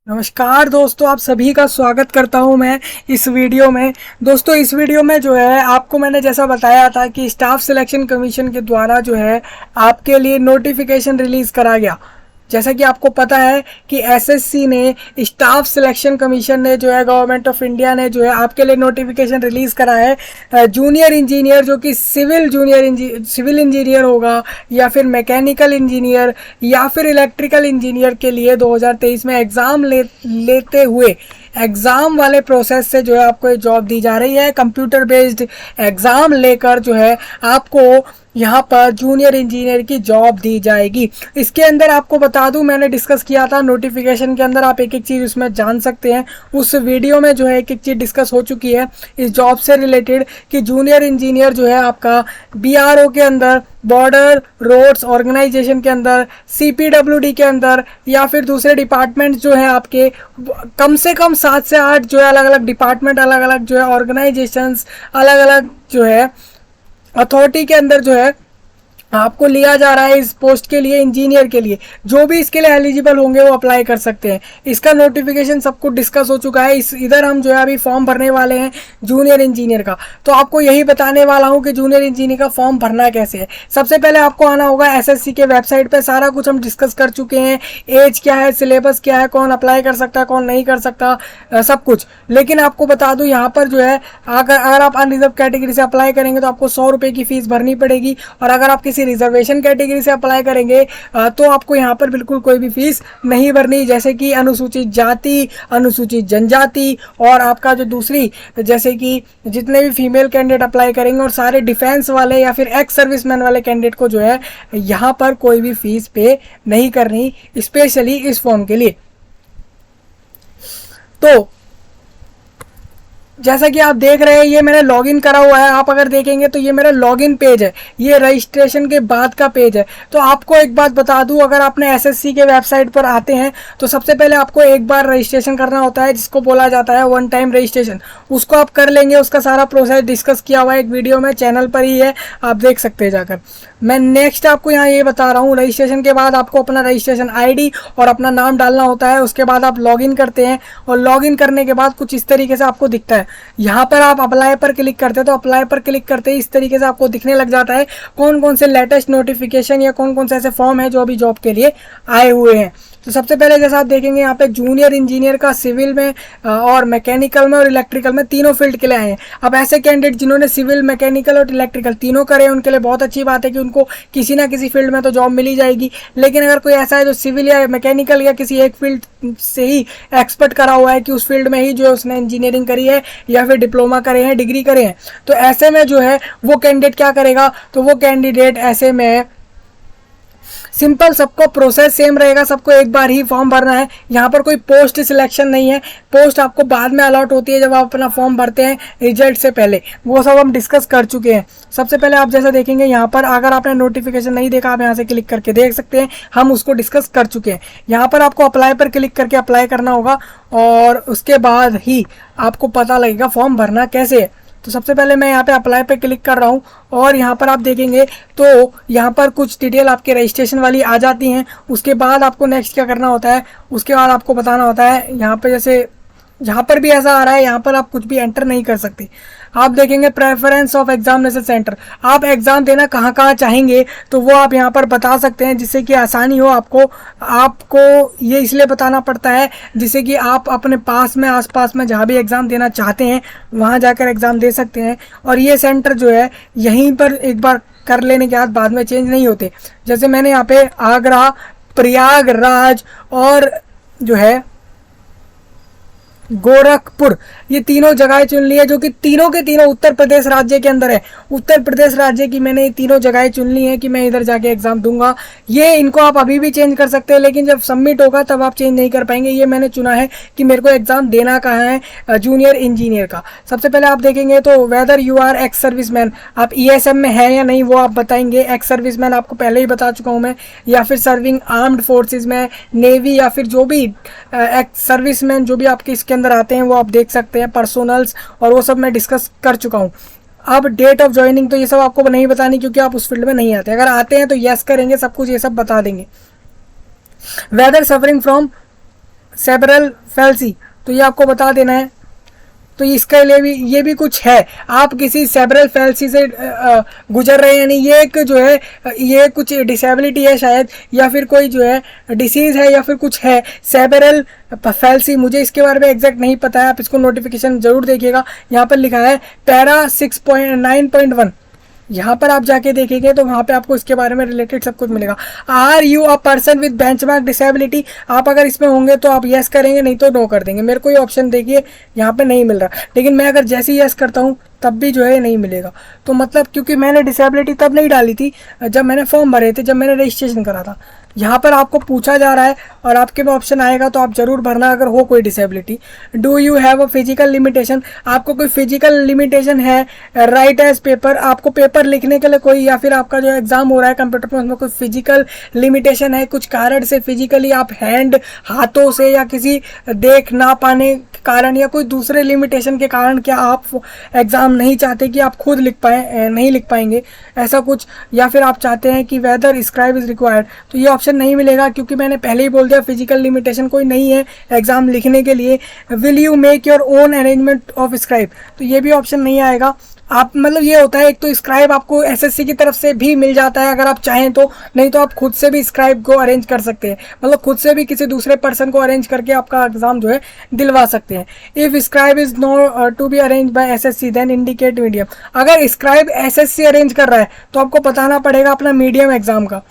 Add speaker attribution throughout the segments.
Speaker 1: नमस्कार दोस्तों, आप सभी का स्वागत करता हूं मैं इस वीडियो में। दोस्तों, इस वीडियो में जो है आपको मैंने जैसा बताया था कि स्टाफ सिलेक्शन कमीशन के द्वारा जो है आपके लिए नोटिफिकेशन रिलीज़ करा गया। जैसा कि आपको पता है कि एसएससी ने, स्टाफ सिलेक्शन कमीशन ने जो है, गवर्नमेंट ऑफ इंडिया ने जो है आपके लिए नोटिफिकेशन रिलीज़ करा है। जूनियर इंजीनियर जो कि सिविल इंजीनियर होगा, या फिर मैकेनिकल इंजीनियर, या फिर इलेक्ट्रिकल इंजीनियर के लिए 2023 में एग्ज़ाम लेते हुए एग्ज़ाम वाले प्रोसेस से जो है आपको ये जॉब दी जा रही है। कंप्यूटर बेस्ड एग्ज़ाम लेकर जो है आपको यहाँ पर जूनियर इंजीनियर की जॉब दी जाएगी। इसके अंदर आपको बता दूं, मैंने डिस्कस किया था नोटिफिकेशन के अंदर, आप एक एक चीज़ उसमें जान सकते हैं। उस वीडियो में जो है एक एक चीज़ डिस्कस हो चुकी है इस जॉब से रिलेटेड कि जूनियर इंजीनियर जो है आपका बीआरओ के अंदर, बॉर्डर रोड्स ऑर्गेनाइजेशन के अंदर, सीपीडब्ल्यूडी के अंदर, या फिर दूसरे डिपार्टमेंट जो है आपके, कम से कम 7 से 8 जो है अलग अलग डिपार्टमेंट, अलग अलग जो है ऑर्गेनाइजेशंस, अलग अलग जो है अथॉरिटी के अंदर जो है आपको लिया जा रहा है इस पोस्ट के लिए, इंजीनियर के लिए। जो भी इसके लिए एलिजिबल होंगे वो अप्लाई कर सकते हैं। इसका नोटिफिकेशन सब कुछ डिस्कस हो चुका है। इधर हम जो है अभी फॉर्म भरने वाले हैं जूनियर इंजीनियर का, तो आपको यही बताने वाला हूं कि जूनियर इंजीनियर का फॉर्म भरना कैसे है। सबसे पहले आपको आना होगा एसएससी के वेबसाइट पे। सारा कुछ हम डिस्कस कर चुके हैं, एज क्या है, सिलेबस क्या है, कौन अप्लाई कर सकता है, कौन नहीं कर सकता, सब कुछ। लेकिन आपको बता दूं, यहाँ पर जो है अगर आप अनरिजर्व कैटेगरी से अप्लाई करेंगे तो आपको 100 रुपये की फीस भरनी पड़ेगी, और अगर आप किसी रिजर्वेशन कैटेगरी से अप्लाई करेंगे तो आपको यहाँ पर बिल्कुल कोई भी फीस नहीं भरनी। जैसे कि अनुसूचित जाति, अनुसूचित जनजाति, और आपका जो दूसरी, जैसे कि जितने भी फीमेल कैंडिडेट अप्लाई करेंगे, और सारे डिफेंस वाले या फिर एक्स सर्विसमैन वाले कैंडिडेट को जो है यहाँ पर कोई भी फीस पे नहीं करनी, स्पेशली इस फॉर्म के लिए। तो जैसा कि आप देख रहे हैं, ये मैंने लॉगिन करा हुआ है। आप अगर देखेंगे तो ये मेरा लॉगिन पेज है, ये रजिस्ट्रेशन के बाद का पेज है। तो आपको एक बात बता दूं, अगर आपने एसएससी के वेबसाइट पर आते हैं तो सबसे पहले आपको एक बार रजिस्ट्रेशन करना होता है, जिसको बोला जाता है वन टाइम रजिस्ट्रेशन। उसको आप कर लेंगे। उसका सारा प्रोसेस डिस्कस किया हुआ है एक वीडियो में, चैनल पर ही है, आप देख सकते हैं जाकर। मैं नेक्स्ट आपको यहाँ ये बता रहा हूँ, रजिस्ट्रेशन के बाद आपको अपना रजिस्ट्रेशन आईडी और अपना नाम डालना होता है। उसके बाद आप लॉगिन करते हैं, और लॉगिन करने के बाद कुछ इस तरीके से आपको दिखता है। यहाँ पर आप अप्लाई पर क्लिक करते हैं, तो अप्लाई पर क्लिक करते ही इस तरीके से आपको दिखने लग जाता है कौन कौन से लेटेस्ट नोटिफिकेशन या कौन कौन से ऐसे फॉर्म है जो अभी जॉब के लिए आए हुए हैं। तो सबसे पहले जैसा आप देखेंगे यहाँ पे जूनियर इंजीनियर का सिविल में और मैकेनिकल में और इलेक्ट्रिकल में, तीनों फील्ड के लिए आए हैं। अब ऐसे कैंडिडेट जिन्होंने सिविल, मैकेनिकल और इलेक्ट्रिकल तीनों करे, उनके लिए बहुत अच्छी बात है कि उनको किसी ना किसी फील्ड में तो जॉब मिल ही जाएगी। लेकिन अगर कोई ऐसा है जो सिविल या मैकेनिकल या किसी एक फील्ड से ही एक्सपर्ट करा हुआ है, कि उस फील्ड में ही जो है उसने इंजीनियरिंग करी है या फिर डिप्लोमा करे हैं, डिग्री करे हैं, तो ऐसे में जो है वो कैंडिडेट क्या करेगा, तो वो कैंडिडेट ऐसे में सिंपल, सबको प्रोसेस सेम रहेगा, सबको एक बार ही फॉर्म भरना है। यहाँ पर कोई पोस्ट सिलेक्शन नहीं है। पोस्ट आपको बाद में अलॉट होती है जब आप अपना फॉर्म भरते हैं, रिजल्ट से पहले। वो सब हम डिस्कस कर चुके हैं। सबसे पहले आप जैसा देखेंगे यहाँ पर, अगर आपने नोटिफिकेशन नहीं देखा, आप यहाँ से क्लिक करके देख सकते हैं, हम उसको डिस्कस कर चुके हैं। यहाँ पर आपको अप्लाई पर क्लिक करके अप्लाई करना होगा, और उसके बाद ही आपको पता लगेगा फॉर्म भरना कैसे है। तो सबसे पहले मैं यहाँ पे अप्लाई पे क्लिक कर रहा हूँ, और यहाँ पर आप देखेंगे तो यहाँ पर कुछ डिटेल आपके रजिस्ट्रेशन वाली आ जाती हैं। उसके बाद आपको नेक्स्ट क्या करना होता है, उसके बाद आपको बताना होता है, यहाँ पे जैसे यहाँ पर भी ऐसा आ रहा है, यहाँ पर आप कुछ भी एंटर नहीं कर सकते। आप देखेंगे प्रेफरेंस ऑफ एग्जामिनेशन सेंटर, आप एग्ज़ाम देना कहाँ कहाँ चाहेंगे तो वो आप यहाँ पर बता सकते हैं, जिससे कि आसानी हो आपको ये इसलिए बताना पड़ता है जिससे कि आप अपने पास में, आसपास में जहाँ भी एग्ज़ाम देना चाहते हैं वहाँ जाकर एग्ज़ाम दे सकते हैं। और ये सेंटर जो है यहीं पर एक बार कर लेने के बाद में चेंज नहीं होते। जैसे मैंने यहाँ पे आगरा, प्रयागराज और जो है गोरखपुर, ये तीनों जगहें चुन ली है, जो कि तीनों के तीनों उत्तर प्रदेश राज्य के अंदर है। उत्तर प्रदेश राज्य की मैंने ये तीनों जगहें चुन ली हैं कि मैं इधर जाके एग्जाम दूंगा। ये इनको आप अभी भी चेंज कर सकते हैं, लेकिन जब सबमिट होगा तब आप चेंज नहीं कर पाएंगे। ये मैंने चुना है कि मेरे को एग्जाम देना कहाँ है जूनियर इंजीनियर का। सबसे पहले आप देखेंगे तो whether you are ex serviceman, आप ईएसएम में है या नहीं वो आप बताएंगे। एक्स सर्विसमैन आपको पहले ही बता चुका हूँ मैं, या फिर सर्विंग आर्म्ड फोर्सेज में, नेवी, या फिर जो भी एक्स सर्विसमैन जो भी आपके इसके अंदर आते हैं वो आप देख सकते हैं, पर्सोनल्स, और वो सब मैं डिस्कस कर चुका हूँ। अब डेट ऑफ ज्वाइनिंग तो ये सब आपको नहीं बतानी, क्योंकि आप उस फील्ड में नहीं आते। अगर आते हैं तो यस करेंगे, सब कुछ ये सब बता देंगे। Whether suffering from cerebral palsy, तो ये आपको बता देना है। तो इसके लिए भी ये भी कुछ है, आप किसी सेरेब्रल पैल्सी से गुजर रहे हैं, यानी ये एक जो है ये कुछ डिसेबिलिटी है शायद, या फिर कोई जो है डिसीज़ है, या फिर कुछ है सेरेब्रल पैल्सी, मुझे इसके बारे में एग्जैक्ट नहीं पता है, आप इसको नोटिफिकेशन जरूर देखिएगा। यहाँ पर लिखा है पैरा 6.9.1, यहाँ पर आप जाके देखेंगे तो वहाँ पे आपको इसके बारे में रिलेटेड सब कुछ मिलेगा। Are you a person with benchmark disability, आप अगर इसमें होंगे तो आप यस करेंगे, नहीं तो नो कर देंगे। मेरे को ये ऑप्शन देखिए यहाँ पे नहीं मिल रहा, लेकिन मैं अगर जैसे ही यस करता हूँ तब भी जो है नहीं मिलेगा। तो मतलब क्योंकि मैंने डिसेबिलिटी तब नहीं डाली थी जब मैंने फॉर्म भरे थे, जब मैंने रजिस्ट्रेशन करा था। यहाँ पर आपको पूछा जा रहा है और आपके में ऑप्शन आएगा तो आप जरूर भरना अगर हो कोई disability. Do you have a physical limitation, आपको कोई फिजिकल लिमिटेशन है। राइट एज पेपर, आपको पेपर लिखने के लिए कोई, या फिर आपका जो एग्जाम हो रहा है कंप्यूटर पर, उसमें कोई फिजिकल लिमिटेशन है, कुछ कारण से फिजिकली आप हैंड हाथों से या किसी देख ना पाने के कारण या कोई दूसरे लिमिटेशन के कारण क्या आप एग्जाम नहीं चाहते कि आप खुद लिख पाए, नहीं लिख पाएंगे ऐसा कुछ, या फिर आप चाहते हैं कि वेदर स्क्राइब इज रिक्वायर्ड, तो ये ऑप्शन नहीं मिलेगा क्योंकि मैंने पहले ही बोल दिया फिजिकल लिमिटेशन कोई नहीं है एग्जाम लिखने के लिए। Will you make your own arrangement of scribe, तो ये भी ऑप्शन नहीं आएगा। आप मतलब ये होता है, एक तो स्क्राइब आपको एसएससी की तरफ से भी मिल जाता है अगर आप चाहें तो, नहीं तो आप खुद से भी स्क्राइब को अरेंज कर सकते हैं, मतलब खुद से भी किसी दूसरे पर्सन को अरेंज करके आपका एग्जाम जो है दिलवा सकते हैं। If scribe is not to be arrange by SSC then indicate medium, अगर स्क्राइब एसएससी अरेंज कर रहा है तो आपको बताना पड़ेगा अपना मीडियम एग्जाम का।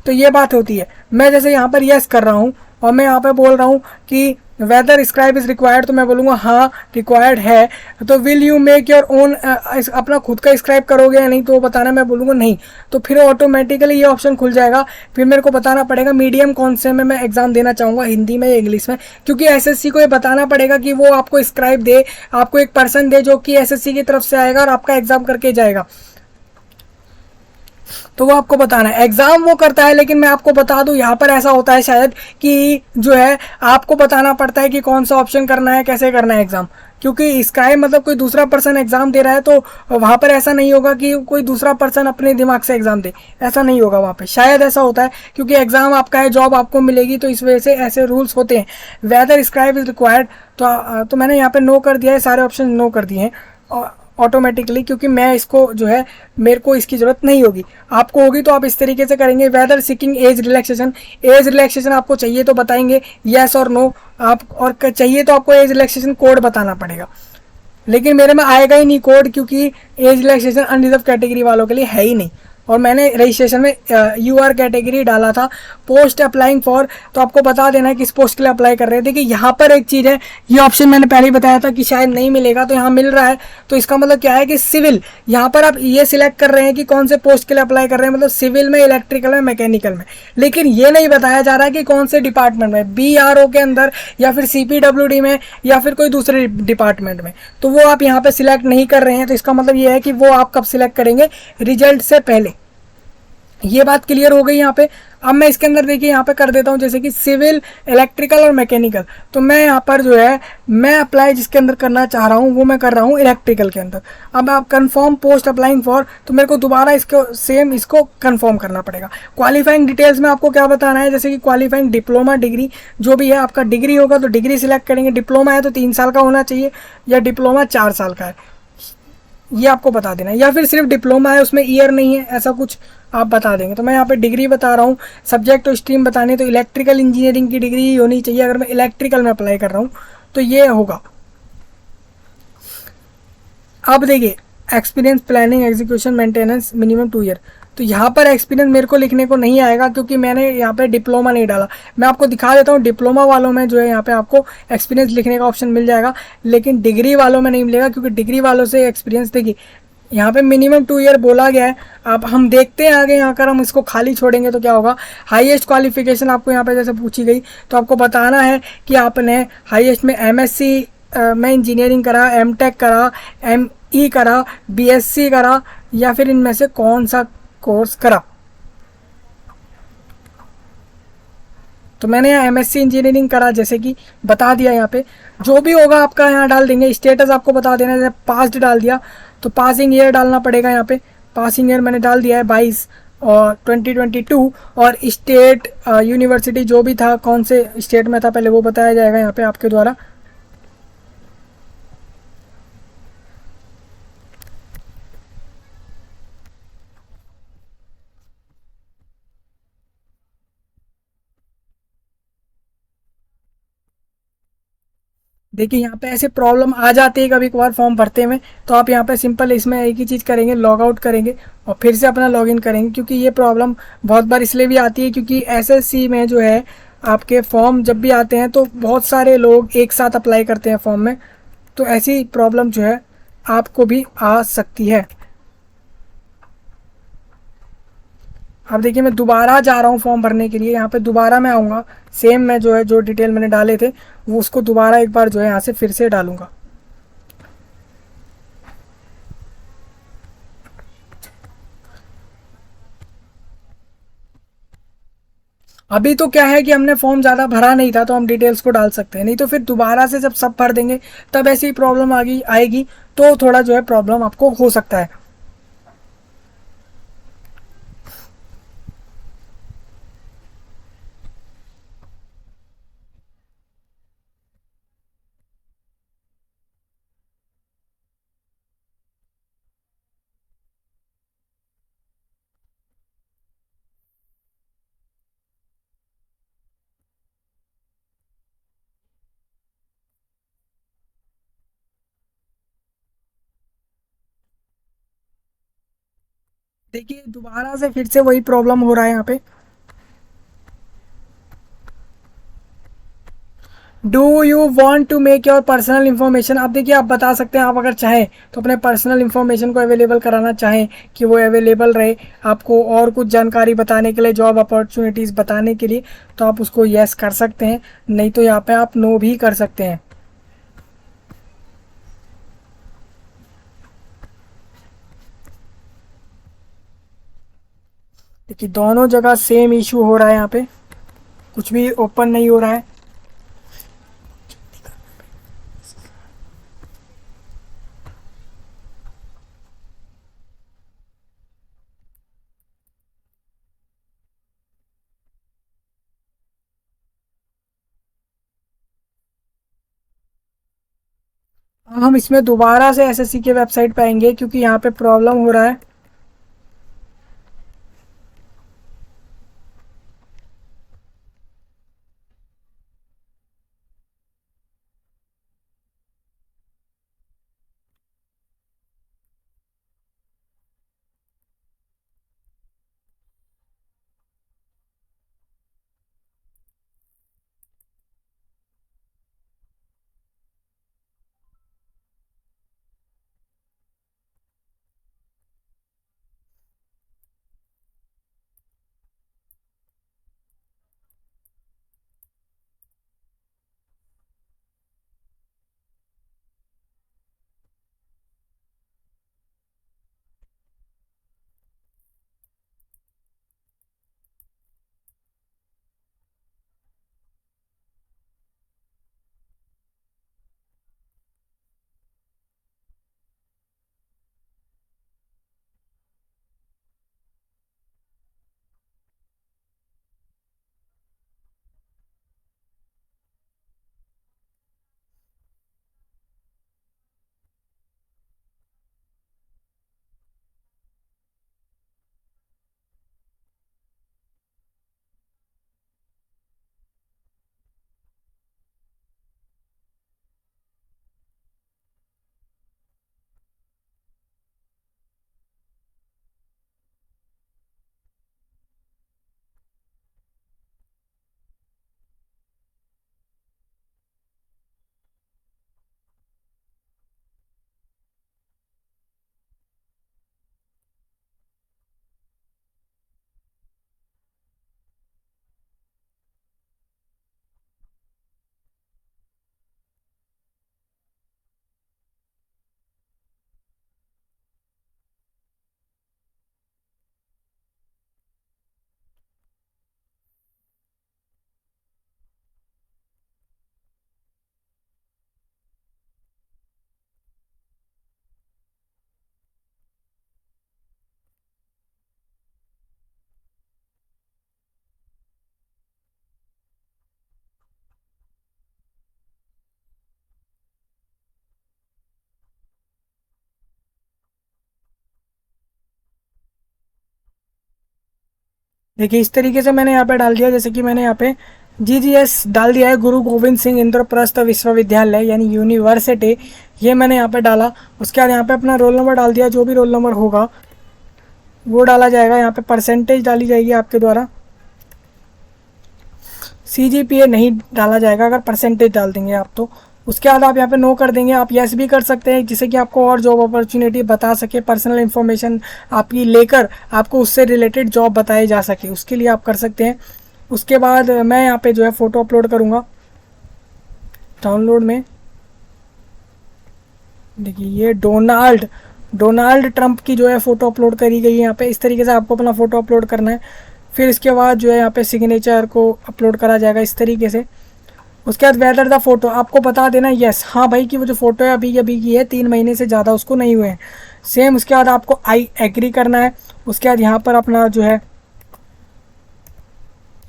Speaker 1: तो ये बात होती है। मैं जैसे यहाँ पर यस कर रहा हूँ और मैं यहाँ पे बोल रहा हूँ कि वेदर स्क्राइब इज रिक्वायर्ड, तो मैं बोलूँगा हाँ रिक्वायर्ड है। तो will you make your own, अपना खुद का स्क्राइब करोगे या नहीं, तो वो बताना, मैं बोलूँगा नहीं, तो फिर ऑटोमेटिकली ये ऑप्शन खुल जाएगा। फिर मेरे को बताना पड़ेगा मीडियम कौन से में मैं एग्जाम देना चाहूँगा, हिंदी में या इंग्लिश में, क्योंकि एसएससी को ये बताना पड़ेगा कि वो आपको स्क्राइब दे, आपको एक पर्सन दे जो कि एसएससी की तरफ से आएगा और आपका एग्जाम करके जाएगा, तो वो आपको बताना है। एग्जाम वो करता है, लेकिन मैं आपको बता दूं यहाँ पर ऐसा होता है शायद कि जो है आपको बताना पड़ता है कि कौन सा ऑप्शन करना है, कैसे करना है एग्जाम, क्योंकि स्क्राइब मतलब कोई दूसरा पर्सन एग्जाम दे रहा है, तो वहाँ पर ऐसा नहीं होगा कि कोई दूसरा पर्सन अपने दिमाग से एग्जाम दे, ऐसा नहीं होगा वहाँ पे, शायद ऐसा होता है क्योंकि एग्जाम आपका है, जॉब आपको मिलेगी, तो इस वजह से ऐसे रूल्स होते हैं। वेदर स्क्राइब इज रिक्वायर्ड, तो मैंने यहाँ पे नो कर दिया है, सारे ऑप्शन नो कर दिए हैं ऑटोमेटिकली, क्योंकि मैं इसको जो है मेरे को इसकी ज़रूरत नहीं होगी, आपको होगी तो आप इस तरीके से करेंगे। Whether seeking age relaxation, age relaxation आपको चाहिए तो बताएंगे येस और नो, आप और चाहिए तो आपको एज रिलैक्सेशन कोड बताना पड़ेगा, लेकिन मेरे में आएगा ही नहीं कोड, क्योंकि एज रिलैक्सेशन अनरिजर्व कैटेगरी वालों के लिए है ही नहीं, और मैंने रजिस्ट्रेशन में यूआर कैटेगरी डाला था। पोस्ट अप्लाइंग फॉर, तो आपको बता देना है किस पोस्ट के लिए अप्लाई कर रहे हैं। देखिए यहाँ पर एक चीज़ है, ये ऑप्शन मैंने पहले ही बताया था कि शायद नहीं मिलेगा, तो यहाँ मिल रहा है, तो इसका मतलब क्या है कि सिविल, यहाँ पर आप ये सिलेक्ट कर रहे हैं कि कौन से पोस्ट के लिए अप्लाई कर रहे हैं, मतलब सिविल में, इलेक्ट्रिकल में, मैकेनिकल में, लेकिन ये नहीं बताया जा रहा है कि कौन से डिपार्टमेंट में, बीआरओ के अंदर या फिर सीपीडब्ल्यूडी में या फिर कोई दूसरे डिपार्टमेंट में, तो वो आप यहाँ पे सिलेक्ट नहीं कर रहे हैं। तो इसका मतलब ये है कि वो आप कब सिलेक्ट करेंगे, रिजल्ट से पहले। ये बात क्लियर हो गई यहाँ पे। अब मैं इसके अंदर देखिए यहाँ पे कर देता हूँ जैसे कि सिविल, इलेक्ट्रिकल और मैकेनिकल, तो मैं यहाँ पर जो है मैं अप्लाई जिसके अंदर करना चाह रहा हूँ वो मैं कर रहा हूँ इलेक्ट्रिकल के अंदर। अब आप कंफर्म पोस्ट अप्लाइंग फॉर, तो मेरे को दोबारा इसको सेम इसको कंफर्म करना पड़ेगा। क्वालिफाइंग डिटेल्स में आपको क्या बताना है, जैसे कि क्वालिफाइंग डिप्लोमा, डिग्री, जो भी है आपका डिग्री होगा तो डिग्री सिलेक्ट करेंगे, डिप्लोमा है तो 3 साल का होना चाहिए या डिप्लोमा 4 साल का है, ये आपको बता देना है, या फिर सिर्फ डिप्लोमा है उसमें ईयर नहीं है, ऐसा कुछ आप बता देंगे। तो मैं यहाँ पे डिग्री बता रहा हूँ, सब्जेक्ट और स्ट्रीम बताने, तो इलेक्ट्रिकल इंजीनियरिंग की डिग्री होनी चाहिए अगर मैं इलेक्ट्रिकल में अप्लाई कर रहा हूँ तो ये होगा। अब देखिए experience, planning, execution, maintenance, minimum 2 year, तो यहाँ पर एक्सपीरियंस मेरे को लिखने को नहीं आएगा क्योंकि मैंने यहाँ पे डिप्लोमा नहीं डाला। मैं आपको दिखा देता हूँ, डिप्लोमा वालों में जो है यहाँ पे आपको एक्सपीरियंस लिखने का ऑप्शन मिल जाएगा, लेकिन डिग्री वालों में नहीं मिलेगा, क्योंकि डिग्री वालों से एक्सपीरियंस, देखिए यहाँ पे मिनिमम 2 ईयर बोला गया है। अब हम देखते हैं आगे, यहाँ कर हम इसको खाली छोड़ेंगे तो क्या होगा। हाईएस्ट क्वालिफिकेशन आपको यहाँ पे जैसे पूछी गई तो आपको बताना है कि आपने हाईएस्ट में एमएससी में इंजीनियरिंग करा, एमटेक करा, एमई करा, बीएससी करा, या फिर इनमें से कौन सा कोर्स करा। तो मैंने यहाँ एमएससी इंजीनियरिंग करा जैसे कि बता दिया, यहाँ पे जो भी होगा आपका यहाँ डाल देंगे। स्टेटस आपको बता देना, जैसे पास्ड डाल दिया तो पासिंग ईयर डालना पड़ेगा, यहाँ पे पासिंग ईयर मैंने डाल दिया है 22, और 2022 और स्टेट यूनिवर्सिटी जो भी था, कौन से स्टेट में था पहले वो बताया जाएगा यहाँ पे आपके द्वारा। देखिए यहाँ पे ऐसे प्रॉब्लम आ जाती है कभी कभार फॉर्म भरते में, तो आप यहाँ पे सिंपल इसमें एक ही चीज़ करेंगे, लॉग आउट करेंगे और फिर से अपना लॉगिन करेंगे, क्योंकि ये प्रॉब्लम बहुत बार इसलिए भी आती है क्योंकि एसएससी में जो है आपके फॉर्म जब भी आते हैं तो बहुत सारे लोग एक साथ अप्लाई करते हैं फॉर्म में, तो ऐसी प्रॉब्लम जो है आपको भी आ सकती है। अब देखिए मैं दोबारा जा रहा हूँ फॉर्म भरने के लिए, यहाँ पे दोबारा मैं आऊँगा, सेम मैं जो है जो डिटेल मैंने डाले थे वो उसको दोबारा एक बार जो है यहाँ से फिर से डालूंगा। अभी तो क्या है कि हमने फॉर्म ज़्यादा भरा नहीं था तो हम डिटेल्स को डाल सकते हैं, नहीं तो फिर दोबारा से जब सब भर देंगे तब ऐसी प्रॉब्लम आएगी, तो थोड़ा जो है प्रॉब्लम आपको हो सकता है। देखिए दोबारा से फिर से वही प्रॉब्लम हो रहा है यहाँ पे। Do you want to make your personal information, अब देखिए आप बता सकते हैं, आप अगर चाहें तो अपने पर्सनल इन्फॉर्मेशन को अवेलेबल कराना चाहें कि वो अवेलेबल रहे आपको और कुछ जानकारी बताने के लिए, जॉब अपॉर्चुनिटीज़ बताने के लिए, तो आप उसको येस कर सकते हैं, नहीं तो यहाँ पे आप नो भी कर सकते हैं। देखिए दोनों जगह सेम इशू हो रहा है, यहाँ पे कुछ भी ओपन नहीं हो रहा है। हम इसमें दोबारा से एसएससी के वेबसाइट पे आएंगे क्योंकि यहाँ पे प्रॉब्लम हो रहा है। देखिए इस तरीके से मैंने यहाँ पे डाल दिया, जैसे कि मैंने यहाँ पे GGS डाल दिया है, गुरु गोविंद सिंह इंद्रप्रस्थ विश्वविद्यालय यानी यूनिवर्सिटी, ये मैंने यहाँ पे डाला। उसके बाद यहाँ पे अपना रोल नंबर डाल दिया, जो भी रोल नंबर होगा वो डाला जाएगा। यहाँ पे परसेंटेज डाली जाएगी आपके द्वारा, CGPA नहीं डाला जाएगा अगर परसेंटेज डाल देंगे आप तो। उसके बाद आप यहाँ पे नो कर देंगे। आप यस भी कर सकते हैं, जिससे कि आपको और जॉब अपॉर्चुनिटी बता सके, पर्सनल इन्फॉर्मेशन आपकी लेकर आपको उससे रिलेटेड जॉब बताए जा सके, उसके लिए आप कर सकते हैं। उसके बाद मैं यहाँ पे जो है फ़ोटो अपलोड करूँगा डाउनलोड में। देखिए ये डोनाल्ड ट्रंप की जो है फ़ोटो अपलोड करी गई है यहाँ पे। इस तरीके से आपको अपना फ़ोटो अपलोड करना है। फिर इसके बाद जो है यहाँ पे सिग्नेचर को अपलोड करा जाएगा इस तरीके से। उसके बाद वेदर द फोटो आपको बता देना यस हाँ भाई कि वो जो फोटो है अभी अभी की है, 3 महीने से ज़्यादा उसको नहीं हुए हैं। सेम उसके बाद आपको आई एग्री करना है। उसके बाद यहाँ पर अपना जो है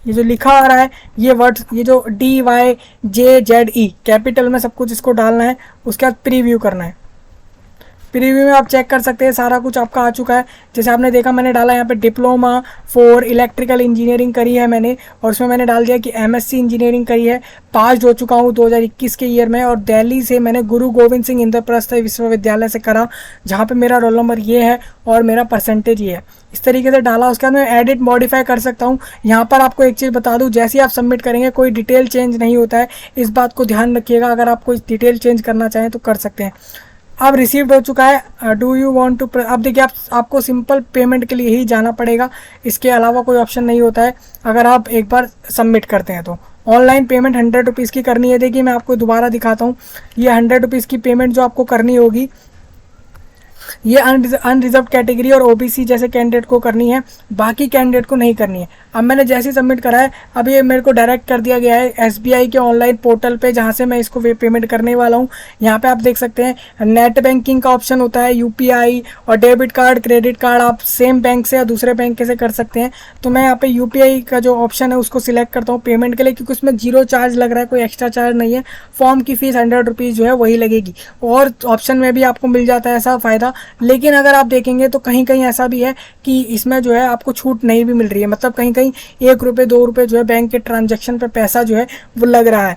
Speaker 1: ये जो लिखा आ रहा है ये वर्ड, ये जो DYJZE कैपिटल में सब कुछ इसको डालना है। उसके बाद प्रीव्यू करना है। प्रीव्यू में आप चेक कर सकते हैं सारा कुछ आपका आ चुका है। जैसे आपने देखा मैंने डाला यहाँ पे डिप्लोमा फॉर इलेक्ट्रिकल इंजीनियरिंग करी है मैंने, और उसमें मैंने डाल दिया कि MSc इंजीनियरिंग करी है, पास हो चुका हूँ 2021 के ईयर में, और दिल्ली से मैंने गुरु गोविंद सिंह इंद्रप्रस्थ विश्वविद्यालय से करा, जहाँ पे मेरा रोल नंबर ये है और मेरा परसेंटेज ये है। इस तरीके से डाला। उसके बाद मैं एडिट मॉडिफाई कर सकता हूँ। यहाँ पर आपको एक चीज़ बता दूँ, जैसे ही आप सबमिट करेंगे कोई डिटेल चेंज नहीं होता है, इस बात को ध्यान रखिएगा। अगर आप कोई डिटेल चेंज करना चाहें तो कर सकते हैं। अब रिसीव्ड हो चुका है। डू यू वांट टू, अब देखिए आपको सिंपल पेमेंट के लिए ही जाना पड़ेगा, इसके अलावा कोई ऑप्शन नहीं होता है अगर आप एक बार सबमिट करते हैं तो। ऑनलाइन पेमेंट 100 रुपीज़ की करनी है। देखिए मैं आपको दोबारा दिखाता हूँ, ये 100 रुपीज़ की पेमेंट जो आपको करनी होगी ये अनरिजर्व कैटेगरी और OBC जैसे कैंडिडेट को करनी है, बाकी कैंडिडेट को नहीं करनी है। अब मैंने जैसे ही सबमिट करा है, अब ये मेरे को डायरेक्ट कर दिया गया है SBI के ऑनलाइन पोर्टल पे, जहाँ से मैं इसको पेमेंट करने वाला हूँ। यहाँ पे आप देख सकते हैं नेट बैंकिंग का ऑप्शन होता है, UPI और डेबिट कार्ड क्रेडिट कार्ड आप सेम बैंक से या दूसरे बैंक से कर सकते हैं। तो मैं यहाँ पे UPI का जो ऑप्शन है उसको सिलेक्ट करता हूँ पेमेंट के लिए, क्योंकि उसमें 0 चार्ज लग रहा है, कोई एक्स्ट्रा चार्ज नहीं है। फॉर्म की फ़ीस 100 रुपीज़ जो है वही लगेगी, और ऑप्शन में भी आपको मिल जाता है ऐसा फ़ायदा। लेकिन अगर आप देखेंगे तो कहीं कहीं ऐसा भी है कि इसमें जो है आपको छूट नहीं भी मिल रही है, मतलब कहीं कहीं 1 रुपये 2 रुपये जो है बैंक के ट्रांजैक्शन पे पैसा जो है वो लग रहा है।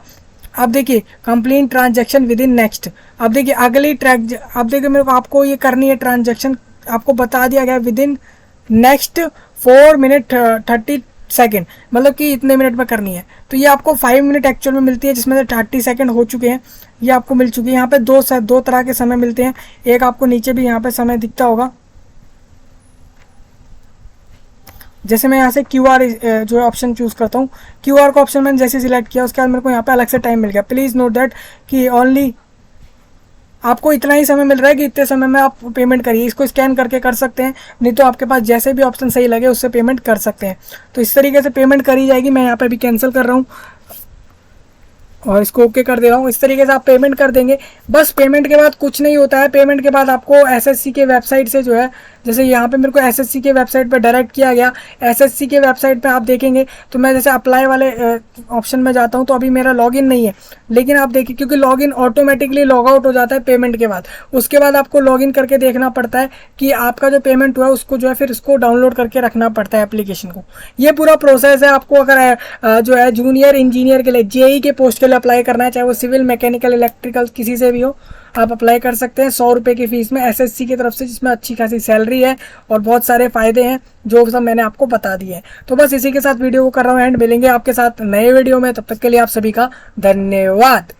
Speaker 1: अब देखिए complete transaction with in next, अब देखिए अगली अब देखिए मेरे को आपको ये करनी है ट्रांजैक्शन, आपको बता दिया गया with in next 4 minute 30 second, मतलब कि इतने मिनट में करनी है। तो ये आपको 5 मिनट एक्चुअल में मिलती है, जिसमें से 30 सेकेंड हो चुके हैं, ये आपको मिल चुकी है। यहाँ पे दो तरह के समय मिलते हैं, एक आपको नीचे भी यहाँ पे समय दिखता होगा। जैसे मैं यहाँ से QR जो है ऑप्शन चूज़ करता हूँ, QR का ऑप्शन मैंने जैसे सिलेक्ट किया उसके बाद मेरे को यहाँ पे अलग से टाइम मिल गया। प्लीज़ नोट दैट कि ओनली आपको इतना ही समय मिल रहा है कि इतने समय में आप पेमेंट करिए। इसको स्कैन करके कर सकते हैं, नहीं तो आपके पास जैसे भी ऑप्शन सही लगे उससे पेमेंट कर सकते हैं। तो इस तरीके से पेमेंट करी जाएगी। मैं यहाँ पे भी कैंसिल कर रहा हूँ और इसको ओके कर दे रहा हूँ। इस तरीके से आप पेमेंट कर देंगे। बस पेमेंट के बाद कुछ नहीं होता है। पेमेंट के बाद आपको SSC के वेबसाइट से जो है, जैसे यहाँ पे मेरे को SSC के वेबसाइट पे डायरेक्ट किया गया। SSC के वेबसाइट पे आप देखेंगे तो मैं जैसे अप्लाई वाले ऑप्शन में जाता हूँ तो अभी मेरा लॉगिन नहीं है, लेकिन आप देखिए क्योंकि लॉगिन ऑटोमेटिकली लॉग आउट हो जाता है पेमेंट के बाद। उसके बाद आपको लॉगिन करके देखना पड़ता है कि आपका जो पेमेंट हुआ है उसको जो है फिर इसको डाउनलोड करके रखना पड़ता है एप्लीकेशन को। ये पूरा प्रोसेस है। आपको अगर जो है जूनियर इंजीनियर के लिए JEE के पोस्ट के लिए अप्लाई करना है, चाहे वो सिविल मैकेनिकल इलेक्ट्रिकल किसी से भी हो, आप अप्लाई कर सकते हैं 100 रुपये की फ़ीस में SSC की तरफ से, जिसमें अच्छी खासी सैलरी है और बहुत सारे फ़ायदे हैं जो सब मैंने आपको बता दिए हैं। तो बस इसी के साथ वीडियो को कर रहा हूँ एंड मिलेंगे आपके साथ नए वीडियो में। तब तक के लिए आप सभी का धन्यवाद।